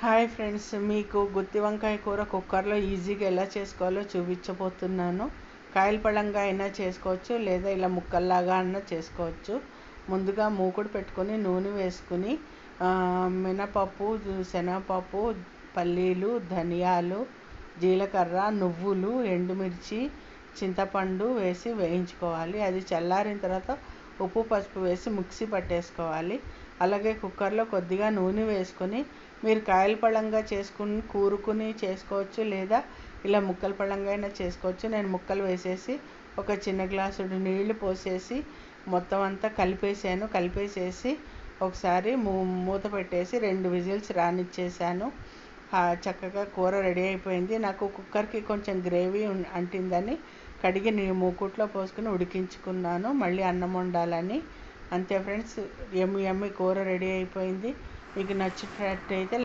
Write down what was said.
Hi friends, మీకు గుత్తి వంకాయ కూర కుక్కర్లో ఈజీగా ఎలా చేసుకోవాలో చూపించబోతున్నాను. కాయల పళంగా అయినా చేసుకోవచ్చు, లేదా ఇలా ముక్కల్లాగా అయినా చేసుకోవచ్చు. ముందుగా మూకుడు పెట్టుకొని నూనె వేసుకుని మినపప్పు, శనగపప్పు, పల్లీలు, ధనియాలు, జీలకర్ర, నువ్వులు, ఎండుమిర్చి, చింతపండు వేసి వేయించుకోవాలి. అది చల్లారిన తర్వాత ఉప్పు, పసుపు వేసి మిక్సీ పట్టేసుకోవాలి. అలాగే కుక్కర్లో కొద్దిగా నూనె వేసుకొని మీరు కాయల పళంగా చేసుకుని కూరుకుని చేసుకోవచ్చు, లేదా ఇలా ముక్కల పళంగా అయినా చేసుకోవచ్చు. నేను ముక్కలు వేసేసి ఒక చిన్న గ్లాసుడు నీళ్లు పోసేసి మొత్తం అంతా కలిపేసేసి ఒకసారి మూత పెట్టేసి 2 విజిల్స్ రానిచ్చేసాను. చక్కగా కూర రెడీ అయిపోయింది. నాకు కుక్కర్కి కొంచెం గ్రేవీ అంటిందని కడిగి మూకుట్లో పోసుకుని ఉడికించుకున్నాను, మళ్ళీ అన్నం వండాలని. అంతే ఫ్రెండ్స్, యమ్మీ కూర రెడీ అయిపోయింది. మీకు నచ్చినట్టయితే